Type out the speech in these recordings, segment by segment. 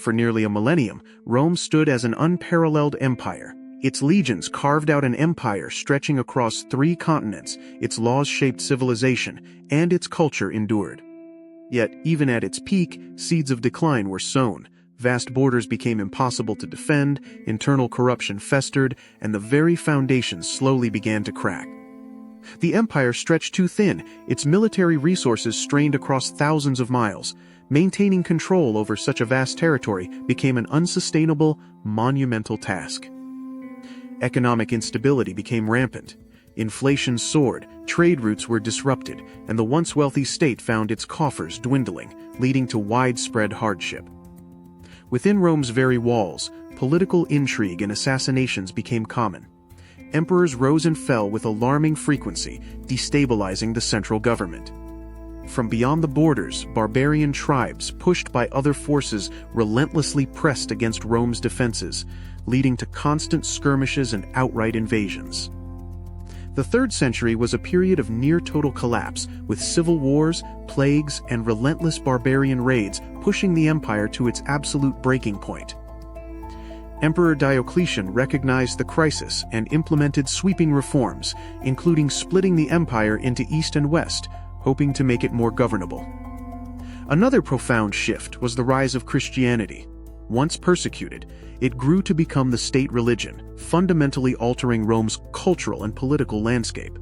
For nearly a millennium, Rome stood as an unparalleled empire. Its legions carved out an empire stretching across 3 continents, its laws shaped civilization, and its culture endured. Yet, even at its peak, seeds of decline were sown. Vast borders became impossible to defend, internal corruption festered, and the very foundations slowly began to crack. The empire stretched too thin, its military resources strained across thousands of miles. Maintaining control over such a vast territory became an unsustainable, monumental task. Economic instability became rampant. Inflation soared, trade routes were disrupted, and the once wealthy state found its coffers dwindling, leading to widespread hardship. Within Rome's very walls, political intrigue and assassinations became common. Emperors rose and fell with alarming frequency, destabilizing the central government. From beyond the borders, barbarian tribes, pushed by other forces, relentlessly pressed against Rome's defenses, leading to constant skirmishes and outright invasions. The 3rd century was a period of near-total collapse, with civil wars, plagues, and relentless barbarian raids pushing the empire to its absolute breaking point. Emperor Diocletian recognized the crisis and implemented sweeping reforms, including splitting the empire into East and West, hoping to make it more governable. Another profound shift was the rise of Christianity. Once persecuted, it grew to become the state religion, fundamentally altering Rome's cultural and political landscape.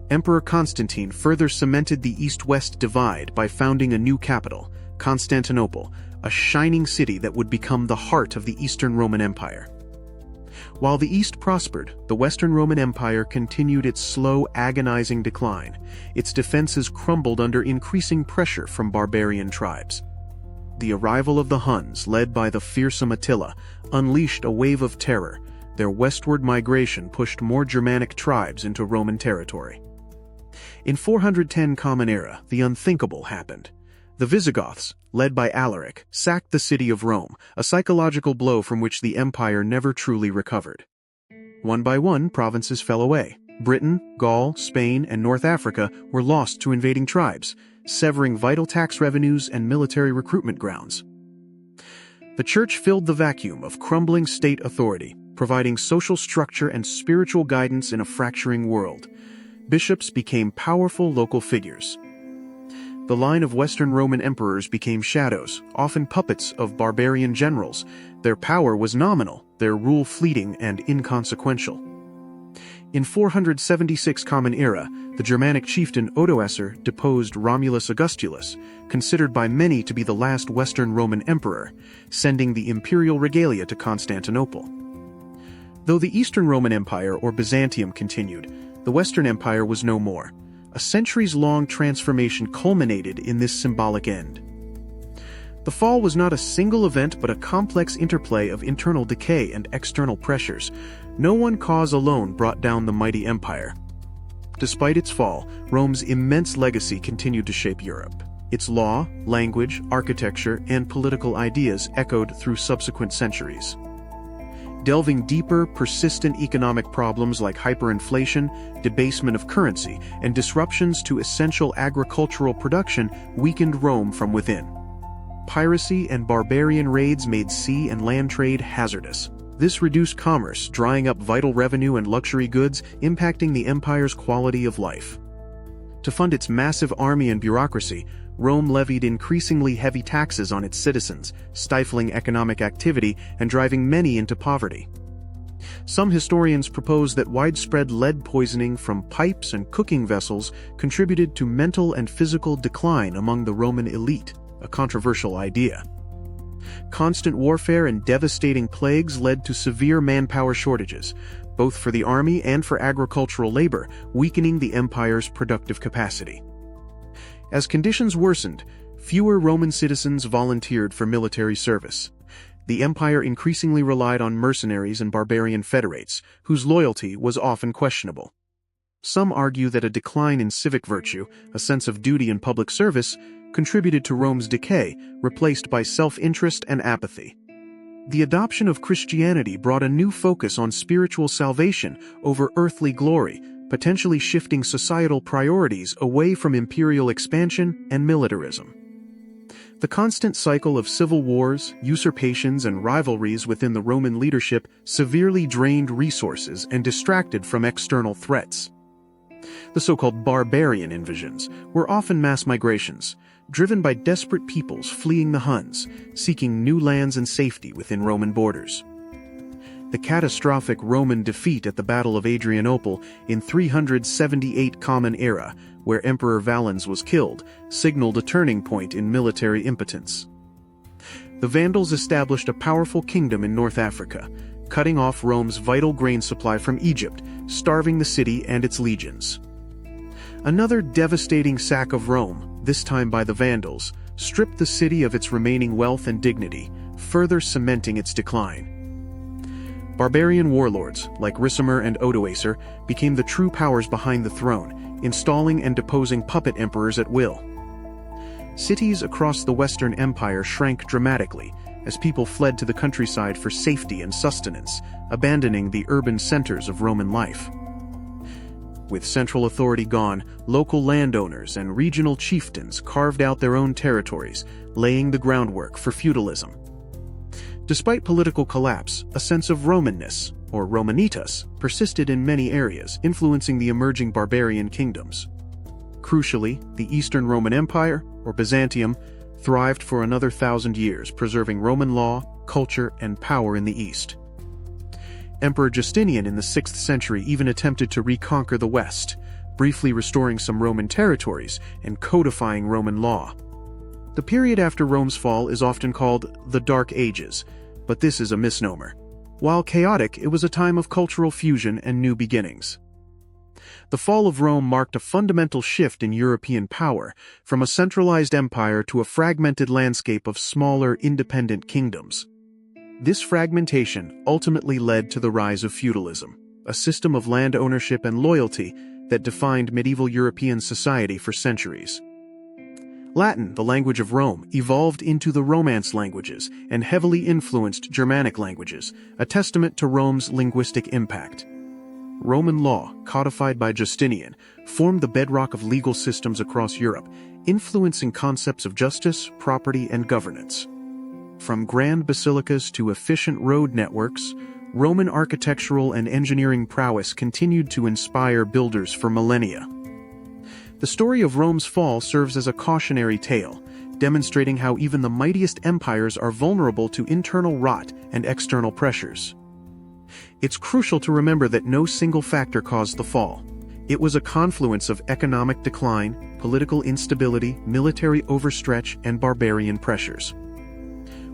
Emperor Constantine further cemented the East-West divide by founding a new capital, Constantinople, a shining city that would become the heart of the Eastern Roman Empire. While the East prospered, the Western Roman Empire continued its slow, agonizing decline. Its defenses crumbled under increasing pressure from barbarian tribes. The arrival of the Huns, led by the fearsome Attila, unleashed a wave of terror. Their westward migration pushed more Germanic tribes into Roman territory. In 410 Common Era, the unthinkable happened. The Visigoths, led by Alaric, sacked the city of Rome, a psychological blow from which the empire never truly recovered. One by one, provinces fell away. Britain, Gaul, Spain, and North Africa were lost to invading tribes, severing vital tax revenues and military recruitment grounds. The church filled the vacuum of crumbling state authority, providing social structure and spiritual guidance in a fracturing world. Bishops became powerful local figures. The line of Western Roman emperors became shadows, often puppets of barbarian generals. Their power was nominal, their rule fleeting and inconsequential. In 476 Common Era, the Germanic chieftain Odoacer deposed Romulus Augustulus, considered by many to be the last Western Roman emperor, sending the imperial regalia to Constantinople. Though the Eastern Roman Empire, or Byzantium, continued, the Western Empire was no more. A centuries-long transformation culminated in this symbolic end. The fall was not a single event but a complex interplay of internal decay and external pressures. No one cause alone brought down the mighty empire. Despite its fall, Rome's immense legacy continued to shape Europe. Its law, language, architecture, and political ideas echoed through subsequent centuries. Delving deeper, persistent economic problems like hyperinflation, debasement of currency, and disruptions to essential agricultural production weakened Rome from within. Piracy and barbarian raids made sea and land trade hazardous. This reduced commerce, drying up vital revenue and luxury goods, impacting the empire's quality of life. To fund its massive army and bureaucracy, Rome levied increasingly heavy taxes on its citizens, stifling economic activity and driving many into poverty. Some historians propose that widespread lead poisoning from pipes and cooking vessels contributed to mental and physical decline among the Roman elite, a controversial idea. Constant warfare and devastating plagues led to severe manpower shortages, both for the army and for agricultural labor, weakening the empire's productive capacity. As conditions worsened, fewer Roman citizens volunteered for military service. The empire increasingly relied on mercenaries and barbarian federates, whose loyalty was often questionable. Some argue that a decline in civic virtue, a sense of duty and public service, contributed to Rome's decay, replaced by self-interest and apathy. The adoption of Christianity brought a new focus on spiritual salvation over earthly glory, potentially shifting societal priorities away from imperial expansion and militarism. The constant cycle of civil wars, usurpations, and rivalries within the Roman leadership severely drained resources and distracted from external threats. The so-called barbarian invasions were often mass migrations, driven by desperate peoples fleeing the Huns, seeking new lands and safety within Roman borders. The catastrophic Roman defeat at the Battle of Adrianople in 378 Common Era, where Emperor Valens was killed, signaled a turning point in military impotence. The Vandals established a powerful kingdom in North Africa, cutting off Rome's vital grain supply from Egypt, starving the city and its legions. Another devastating sack of Rome, this time by the Vandals, stripped the city of its remaining wealth and dignity, further cementing its decline. Barbarian warlords, like Ricimer and Odoacer, became the true powers behind the throne, installing and deposing puppet emperors at will. Cities across the Western Empire shrank dramatically as people fled to the countryside for safety and sustenance, abandoning the urban centers of Roman life. With central authority gone, local landowners and regional chieftains carved out their own territories, laying the groundwork for feudalism. Despite political collapse, a sense of Romanness, or Romanitas, persisted in many areas, influencing the emerging barbarian kingdoms. Crucially, the Eastern Roman Empire, or Byzantium, thrived for another 1,000 years, preserving Roman law, culture, and power in the East. Emperor Justinian in the 6th century even attempted to reconquer the West, briefly restoring some Roman territories and codifying Roman law. The period after Rome's fall is often called the Dark Ages, but this is a misnomer. While chaotic, it was a time of cultural fusion and new beginnings. The fall of Rome marked a fundamental shift in European power, from a centralized empire to a fragmented landscape of smaller, independent kingdoms. This fragmentation ultimately led to the rise of feudalism, a system of land ownership and loyalty that defined medieval European society for centuries. Latin, the language of Rome, evolved into the Romance languages and heavily influenced Germanic languages, a testament to Rome's linguistic impact. Roman law, codified by Justinian, formed the bedrock of legal systems across Europe, influencing concepts of justice, property, and governance. From grand basilicas to efficient road networks, Roman architectural and engineering prowess continued to inspire builders for millennia. The story of Rome's fall serves as a cautionary tale, demonstrating how even the mightiest empires are vulnerable to internal rot and external pressures. It's crucial to remember that no single factor caused the fall. It was a confluence of economic decline, political instability, military overstretch, and barbarian pressures.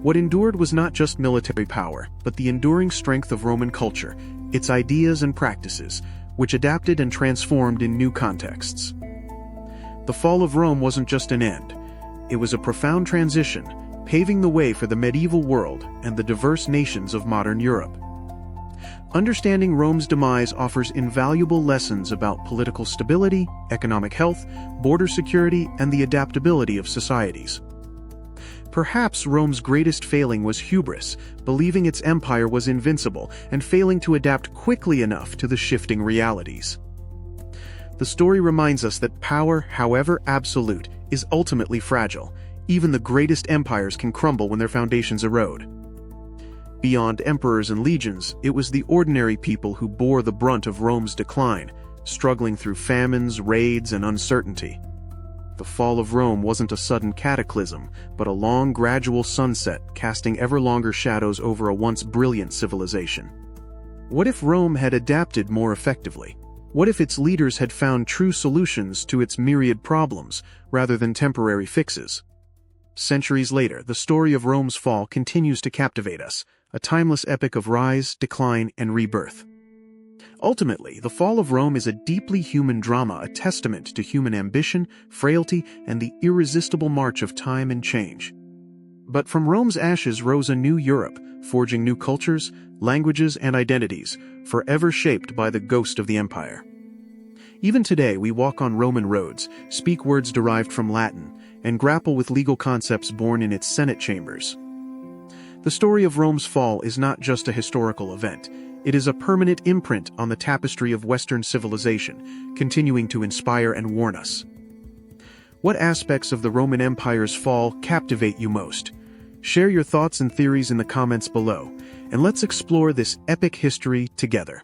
What endured was not just military power, but the enduring strength of Roman culture, its ideas and practices, which adapted and transformed in new contexts. The fall of Rome wasn't just an end. It was a profound transition, paving the way for the medieval world and the diverse nations of modern Europe. Understanding Rome's demise offers invaluable lessons about political stability, economic health, border security, and the adaptability of societies. Perhaps Rome's greatest failing was hubris, believing its empire was invincible and failing to adapt quickly enough to the shifting realities. The story reminds us that power, however absolute, is ultimately fragile. Even the greatest empires can crumble when their foundations erode. Beyond emperors and legions, it was the ordinary people who bore the brunt of Rome's decline, struggling through famines, raids, and uncertainty. The fall of Rome wasn't a sudden cataclysm, but a long, gradual sunset, casting ever longer shadows over a once brilliant civilization. What if Rome had adapted more effectively? What if its leaders had found true solutions to its myriad problems, rather than temporary fixes? Centuries later, the story of Rome's fall continues to captivate us, a timeless epic of rise, decline, and rebirth. Ultimately, the fall of Rome is a deeply human drama, a testament to human ambition, frailty, and the irresistible march of time and change. But from Rome's ashes rose a new Europe, forging new cultures, languages, and identities, forever shaped by the ghost of the empire. Even today, we walk on Roman roads, speak words derived from Latin, and grapple with legal concepts born in its Senate chambers. The story of Rome's fall is not just a historical event. It is a permanent imprint on the tapestry of Western civilization, continuing to inspire and warn us. What aspects of the Roman Empire's fall captivate you most? Share your thoughts and theories in the comments below, and let's explore this epic history together.